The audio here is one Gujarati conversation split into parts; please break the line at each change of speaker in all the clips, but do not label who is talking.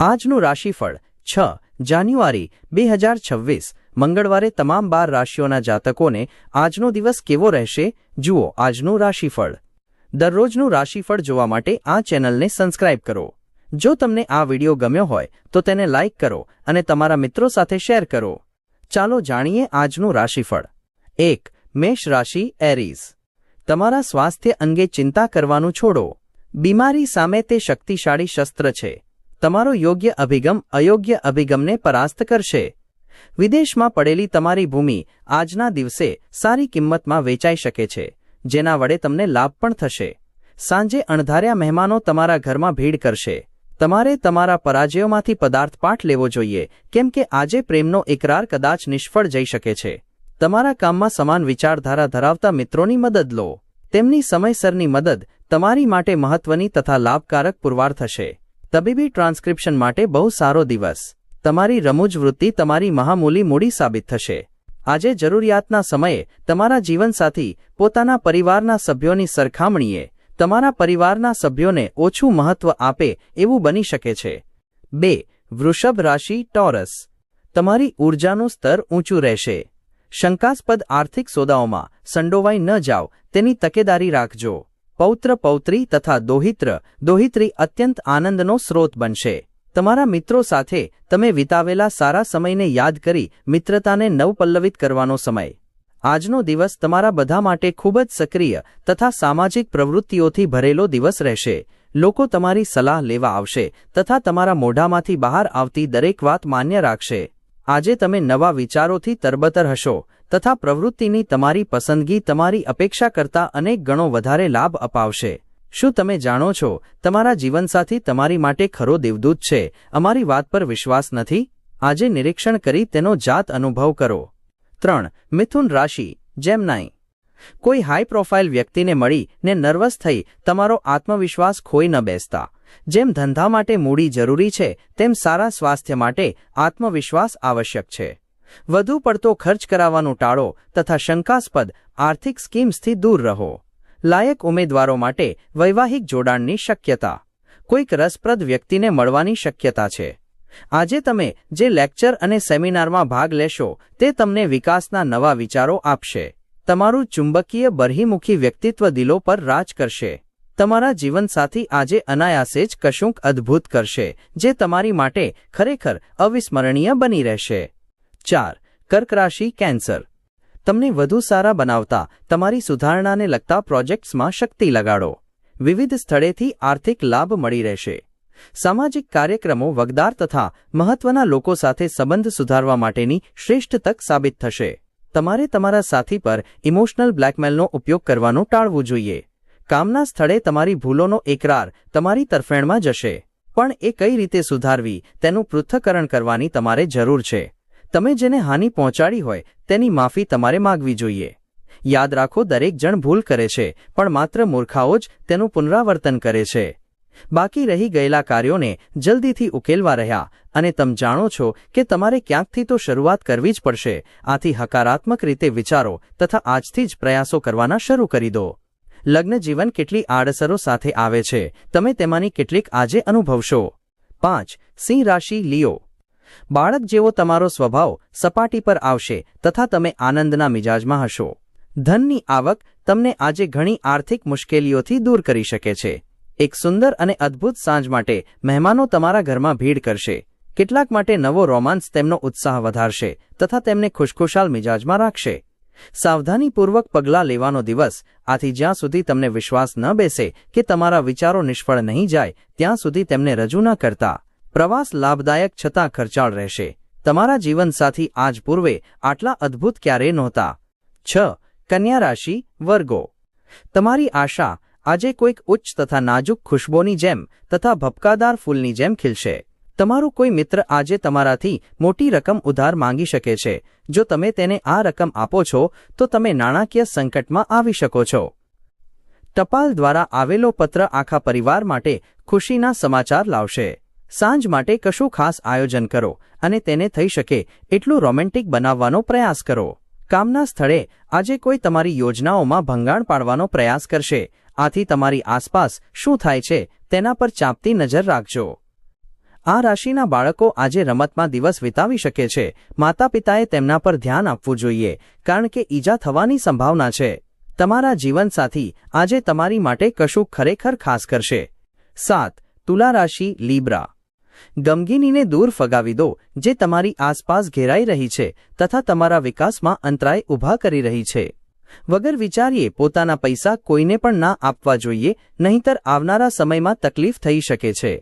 આજનું રાશિફળ 6 જાન્યુઆરી 2026 મંગળવારે તમામ 12 રાશિઓના જાતકોને આજનો દિવસ કેવો રહેશે જુઓ આજનું રાશિફળ। દરરોજનું રાશિફળ જોવા માટે આ ચેનલને સબસ્ક્રાઇબ કરો। જો તમને આ વિડિયો ગમ્યો હોય તો તેને લાઇક કરો અને તમારા મિત્રો સાથે શેર કરો। ચાલો જાણીએ આજનું રાશિફળ। 1 મેષ રાશિ એરીઝ। તમારા સ્વાસ્થ્ય અંગે ચિંતા કરવાનું છોડો। બીમારી સામે તે શક્તિશાળી શસ્ત્ર છે। તમારો યોગ્ય અભિગમ અયોગ્ય અભિગમને પરાસ્ત કરશે। વિદેશમાં પડેલી તમારી ભૂમિ આજના દિવસે સારી કિંમતમાં વેચાઈ શકે છે, જેના વડે તમને લાભ પણ થશે। સાંજે અણધાર્યા મહેમાનો તમારા ઘરમાં ભીડ કરશે। તમારે તમારા પરાજયોમાંથી પદાર્થપાઠ લેવો જોઈએ, કેમ કે આજે પ્રેમનો એકરાર કદાચ નિષ્ફળ જઈ શકે છે। તમારા કામમાં સમાન વિચારધારા ધરાવતા મિત્રોની મદદ લો। તેમની સમયસરની મદદ તમારી માટે મહત્વની તથા લાભકારક પુરવાર થશે। તબીબી ટ્રાન્સક્રિપ્શન માટે બહુ સારો દિવસ। તમારી રમૂજ વૃત્તિ તમારી મહામૂલી મૂડી સાબિત થશે। આજે જરૂરિયાતના સમયે તમારા જીવનસાથી પોતાના પરિવારના સભ્યોની સરખામણીએ તમારા પરિવારના સભ્યોને ઓછું મહત્વ આપે એવું બની શકે છે। 2 વૃષભ રાશિ ટોરસ। તમારી ઊર્જાનું સ્તર ઊંચું રહેશે। શંકાસ્પદ આર્થિક સોદાઓમાં સંડોવાઈ ન જાઓ તેની તકેદારી રાખજો। પૌત્ર પૌત્રી તથા દોહિત્રી અત્યંત આનંદનો સ્રોત બનશે। તમારા મિત્રો સાથે તમે વિતાવેલા સારા સમયને યાદ કરી મિત્રતાને નવપલ્લવિત કરવાનો સમય। આજનો દિવસ તમારા બધા માટે ખૂબ જ સક્રિય તથા સામાજિક પ્રવૃત્તિઓથી ભરેલો દિવસ રહેશે। લોકો તમારી સલાહ લેવા આવશે તથા તમારા મોઢામાંથી બહાર આવતી દરેક વાત માન્ય રાખશે। આજે તમે નવા વિચારોથી તરબતર હશો તથા પ્રવૃત્તિની તમારી પસંદગી તમારી અપેક્ષા કરતાં અનેક ગણો વધારે લાભ અપાવશે। શું તમે જાણો છો, તમારા જીવનસાથી તમારી માટે ખરો દેવદૂત છે? અમારી વાત પર વિશ્વાસ નથી? આજે નિરીક્ષણ કરી તેનો જાત અનુભવ કરો। 3 મિથુન રાશિ જેમનાઈ। કોઈ હાઈ પ્રોફાઇલ વ્યક્તિને મળીને નર્વસ થઈ તમારો આત્મવિશ્વાસ ખોઈ ન બેસતા। જેમ ધંધા માટે મૂડી જરૂરી છે, તેમ સારા સ્વાસ્થ્ય માટે આત્મવિશ્વાસ આવશ્યક છે। વધુ પડતો ખર્ચ કરાવવાનું ટાળો તથા શંકાસ્પદ આર્થિક સ્કીમ્સથી દૂર રહો। લાયક ઉમેદવારો માટે વૈવાહિક જોડાણની શક્યતા। કોઈક રસપ્રદ વ્યક્તિને મળવાની શક્યતા છે। આજે તમે જે લેક્ચર અને સેમિનારમાં ભાગ લેશો તે તમને વિકાસના નવા વિચારો આપશે। તમારું ચુંબકીય બરહીમુખી વ્યક્તિત્વ દિલો પર રાજ કરશે। તમારા જીવનસાથી આજે અનાયાસે જ કશુંક અદ્ભુત કરશે, જે તમારી માટે ખરેખર અવિસ્મરણીય બની રહેશે। 4 કર્ક રાશિ કેન્સર। તમને વધુ સારા બનાવતા તમારી સુધારણાને લગતા પ્રોજેક્ટ્સમાં શક્તિ લગાડો। વિવિધ સ્થળેથી આર્થિક લાભ મળી રહેશે। સામાજિક કાર્યક્રમો વગદાર તથા મહત્વના લોકો સાથે સંબંધ સુધારવા માટેની શ્રેષ્ઠ તક સાબિત થશે। તમારે તમારા સાથી પર ઇમોશનલ બ્લેકમેલનો ઉપયોગ કરવાનું ટાળવું જોઈએ। કામના સ્થળે તમારી ભૂલોનો એકરાર તમારી તરફેણમાં જશે, પણ એ કઈ રીતે સુધારવી તેનું પૃથ્થકરણ કરવાની તમારે જરૂર છે। તમે જેને હાનિ પહોંચાડી હોય તેની માફી તમારે માગવી જોઈએ। યાદ રાખો, દરેક જણ ભૂલ કરે છે, પણ માત્ર મૂર્ખાઓ જ તેનું પુનરાવર્તન કરે છે। બાકી રહી ગયેલા કાર્યોને જલ્દીથી ઉકેલવા રહ્યા અને તમે જાણો છો કે તમારે ક્યાંકથી તો શરૂઆત કરવી જ પડશે। આથી હકારાત્મક રીતે વિચારો તથા આજથી જ પ્રયાસો કરવાના શરૂ કરી દો। લગ્ન જીવન કેટલી આડઅસરો સાથે આવે છે, તમે તેમાંની કેટલીક આજે અનુભવશો। 5 સિંહ રાશિ લિયો। બાળક જેવો તમારો સ્વભાવ સપાટી પર આવશે તથા તમે આનંદના મિજાજમાં હશો। ધનની આવક તમને આજે ઘણી આર્થિક મુશ્કેલીઓથી દૂર કરી શકે છે। એક સુંદર અને અદ્ભુત સાંજ માટે મહેમાનો તમારા ઘરમાં ભીડ કરશે। કેટલાક માટે નવો રોમાન્સ તેમનો ઉત્સાહ વધારશે તથા તેમને ખુશખુશાલ મિજાજમાં રાખશે। સાવધાનીપૂર્વક પગલાં લેવાનો દિવસ। આથી જ્યાં સુધી તમને વિશ્વાસ ન બેસે કે તમારા વિચારો નિષ્ફળ નહીં જાય ત્યાં સુધી તેમને રજૂ ન કરતા। પ્રવાસ લાભદાયક છતાં ખર્ચાળ રહેશે। તમારા જીવનસાથી આજ પૂર્વે આટલા અદ્ભુત ક્યારેય નહોતા। 6 કન્યા રાશિ વર્ગો। તમારી આશા આજે કોઈક ઉચ્ચ તથા નાજુક ખુશ્બોની જેમ તથા ભપકાદાર ફૂલની જેમ ખીલશે। તમારો કોઈ મિત્ર આજે તમારાથી મોટી રકમ ઉધાર માંગી શકે છે। જો તમે તેને આ રકમ આપો છો તો તમે નાણાકીય સંકટમાં આવી શકો છો। ટપાલ દ્વારા આવેલો પત્ર આખા પરિવાર માટે ખુશીના સમાચાર લાવશે। સાંજ માટે કશું ખાસ આયોજન કરો અને તેને થઈ શકે એટલું રોમેન્ટિક બનાવવાનો પ્રયાસ કરો। કામના સ્થળે આજે કોઈ તમારી યોજનાઓમાં ભંગાણ પાડવાનો પ્રયાસ કરશે। આથી તમારી આસપાસ શું થાય છે તેના પર ચાંપતી નજર રાખજો। આ રાશિના બાળકો આજે રમતમાં દિવસ વિતાવી શકે છે. માતા પિતાએ તેમના પર ધ્યાન આપવું જોઈએ કારણ કે ઈજા થવાની સંભાવના છે. તમારા જીવનસાથી આજે તમારી માટે કશું ખરેખર ખાસ કરશે. 7. તુલા રાશિ લીબ્રા. ગમગીનીને દૂર ફગાવી દો જે તમારી આસપાસ ઘેરાઈ રહી છે તથા તમારા વિકાસમાં અંતરાય ઊભા કરી રહી છે. વગર વિચારીએ પોતાના પૈસા કોઈને પણ ના આપવા જોઈએ, નહીંતર આવનારા સમયમાં તકલીફ થઈ શકે છે.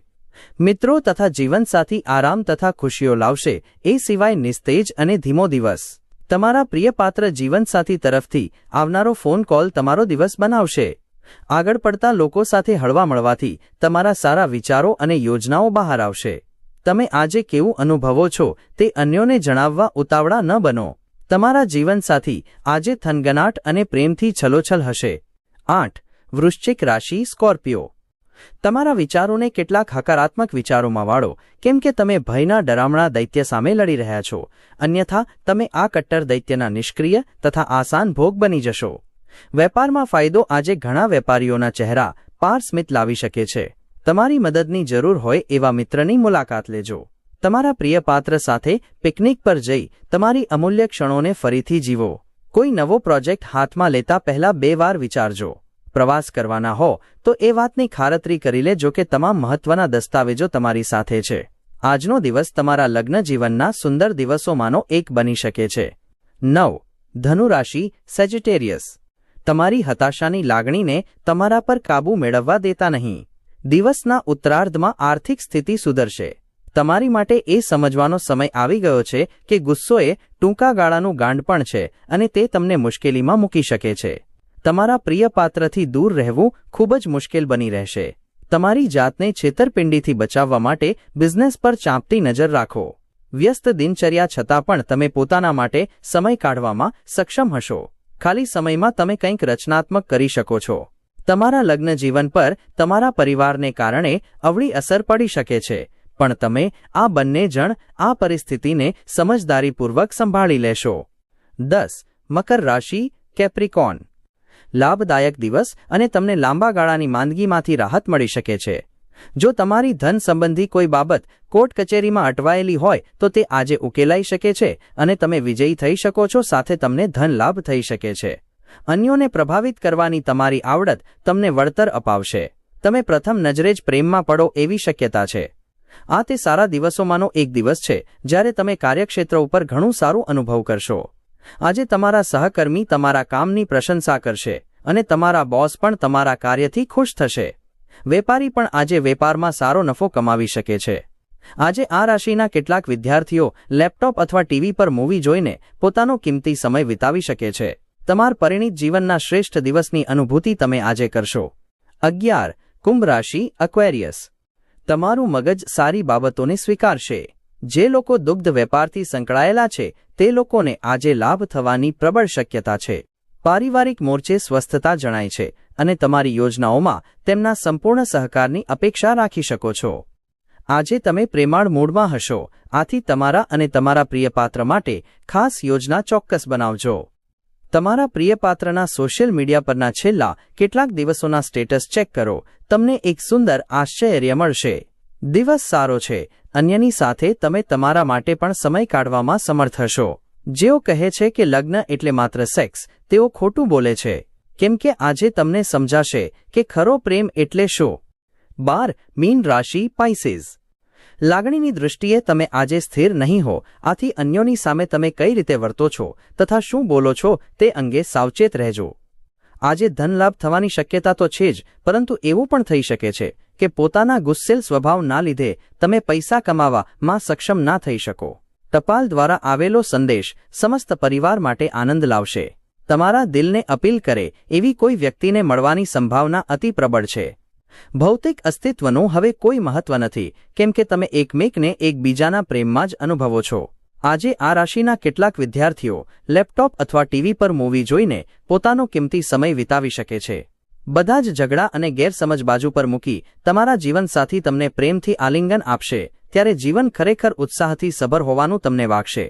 મિત્રો તથા જીવનસાથી આરામ તથા ખુશીઓ લાવશે, એ સિવાય નિસ્તેજ અને ધીમો દિવસ. તમારા પ્રિયપાત્ર જીવનસાથી તરફથી આવનારો ફોન કોલ તમારો દિવસ બનાવશે. આગળ પડતા લોકો સાથે હળવા મળવાથી તમારા સારા વિચારો અને યોજનાઓ બહાર આવશે. તમે આજે કેવું અનુભવો છો તે અન્યોને જણાવવા ઉતાવળા ન બનો. તમારા જીવનસાથી આજે થનગનાટ અને પ્રેમથી છલોછલ હશે. 8. વૃશ્ચિક રાશિ સ્કોર્પિયો. તમારા વિચારોને કેટલાક હકારાત્મક વિચારોમાં વાળો, કેમ કે તમે ભયના ડરામણા દૈત્ય સામે લડી રહ્યા છો. અન્યથા તમે આ કટ્ટર દૈત્યના નિષ્ક્રિય તથા આસાન ભોગ બની જશો. વેપારમાં ફાયદો. આજે ઘણા વેપારીઓના ચહેરા પાર સ્મિત લાવી શકે છે. તમારી મદદની જરૂર હોય એવા મિત્રની મુલાકાત લેજો. તમારા પ્રિય પાત્ર સાથે પિકનિક પર જઈ તમારી અમૂલ્ય ક્ષણોને ફરીથી જીવો. કોઈ નવો પ્રોજેક્ટ હાથમાં લેતા પહેલા 2 વાર વિચારજો. પ્રવાસ કરવાના હો તો એ વાતની ખાતરી કરી લેજો કે તમામ મહત્વના દસ્તાવેજો તમારી સાથે છે. આજનો દિવસ તમારા લગ્ન જીવનના સુંદર દિવસોમાંનો એક બની શકે છે. 9. ધનુ રાશિ સેજિટેરિયસ. તમારી હતાશાની લાગણીને તમારા પર કાબૂ મેળવવા દેતા નહીં. દિવસના ઉત્તરાર્ધમાં આર્થિક સ્થિતિ સુધરશે. તમારી માટે એ સમજવાનો સમય આવી ગયો છે કે ગુસ્સો એ ટૂંકા ગાળાનું ગાંડપણ છે અને તે તમને મુશ્કેલીમાં મૂકી શકે છે. તમારા પ્રિય પાત્રથી દૂર રહેવું ખૂબ જ મુશ્કેલ બની રહેશે. તમારી જાતને છેતરપિંડીથી બચાવવા માટે બિઝનેસ પર ચાંપતી નજર રાખો. વ્યસ્ત દિનચર્યા છતાં પણ તમે પોતાના માટે સમય કાઢવામાં સક્ષમ હશો. ખાલી સમયમાં તમે કંઈક રચનાત્મક કરી શકો છો. તમારા લગ્ન જીવન પર તમારા પરિવારને કારણે અવળી અસર પડી શકે છે, પણ તમે આ બંને જણ આ પરિસ્થિતિને સમજદારીપૂર્વક સંભાળી લેશો. 10. મકર રાશિ કેપ્રિકોર્ન. લાભદાયક દિવસ અને તમને લાંબા ગાળાની માંદગીમાંથી રાહત મળી શકે છે. જો તમારી ધન સંબંધી કોઈ બાબત કોર્ટ કચેરીમાં અટવાયેલી હોય તો તે આજે ઉકેલાઈ શકે છે અને તમે વિજયી થઈ શકો છો. સાથે તમને ધન લાભ થઈ શકે છે. અન્યોને પ્રભાવિત કરવાની તમારી આવડત તમને વળતર અપાવશે. તમે પ્રથમ નજરે જ પ્રેમમાં પડો એવી શક્યતા છે. આ તે સારા દિવસોમાંનો એક દિવસ છે જ્યારે તમે કાર્યક્ષેત્ર ઉપર ઘણું સારું અનુભવ કરશો. આજે તમારા સહકર્મી તમારા કામની પ્રશંસા કરશે અને તમારા બોસ પણ તમારા કાર્યથી ખુશ થશે. વેપારી પણ આજે વેપારમાં સારો નફો કમાવી શકે છે. આજે આ રાશિના કેટલાક વિદ્યાર્થીઓ લેપટોપ અથવા ટીવી પર મૂવી જોઈને પોતાનો કિંમતી સમય વિતાવી શકે છે. તમારા પરિણીત જીવનના શ્રેષ્ઠ દિવસની અનુભૂતિ તમે આજે કરશો. 11. કુંભ રાશિ અક્વેરિયસ. તમારું મગજ સારી બાબતોને સ્વીકારશે. જે લોકો દુગ્ધ વેપારથી સંકળાયેલા છે તે લોકોને આજે લાભ થવાની પ્રબળ શક્યતા છે. પારિવારિક મોરચે સ્વસ્થતા જણાય છે અને તમારી યોજનાઓમાં તેમના સંપૂર્ણ સહકારની અપેક્ષા રાખી શકો છો. આજે તમે પ્રેમાળ મૂડમાં હશો, આથી તમારા અને તમારા પ્રિયપાત્ર માટે ખાસ યોજના ચોક્કસ બનાવજો. તમારા પ્રિયપાત્રના સોશિયલ મીડિયા પરના છેલ્લા કેટલાક દિવસોના સ્ટેટસ ચેક કરો. તમને એક સુંદર આશ્ચર્ય મળશે. દિવસ સારો છે. અન્યની સાથે તમે તમારા માટે પણ સમય કાઢવામાં સમર્થ હશો. જેઓ કહે છે કે લગ્ન એટલે માત્ર સેક્સ, તેઓ ખોટું બોલે છે, કેમ કે આજે તમને સમજાશે કે ખરો પ્રેમ એટલે શું. 12. મીન રાશિ પાઇસેસ. લાગણીની દૃષ્ટિએ તમે આજે સ્થિર નહીં હો, આથી અન્યોની સામે તમે કઈ રીતે વર્તો છો તથા શું બોલો છો તે અંગે સાવચેત રહેજો. આજે ધનલાભ થવાની શક્યતા તો છે જ, પરંતુ એવું પણ થઈ શકે છે કે પોતાના ગુસ્સેલ સ્વભાવના લીધે તમે પૈસા કમાવામાં સક્ષમ ના થઈ શકો. ટપાલ દ્વારા આવેલો સંદેશ સમસ્ત પરિવાર માટે આનંદ લાવશે. તમારા દિલને અપીલ કરે એવી કોઈ વ્યક્તિને મળવાની સંભાવના અતિ પ્રબળ છે. ભૌતિક અસ્તિત્વનું હવે કોઈ મહત્વ નથી, કેમ કે તમે એકમેકને એકબીજાના પ્રેમમાં જ અનુભવો છો. આજે આ રાશિના કેટલાક વિદ્યાર્થીઓ લેપટોપ અથવા ટીવી પર મૂવી જોઈને પોતાનો કિંમતી સમય વિતાવી શકે છે. બધા જ ઝઘડા અને ગેરસમજ બાજુ પર મૂકી તમારા જીવનસાથી તમને પ્રેમથી આલિંગન આપશે, ત્યારે જીવન ખરેખર ઉત્સાહથી સભર હોવાનું તમને વાગશે.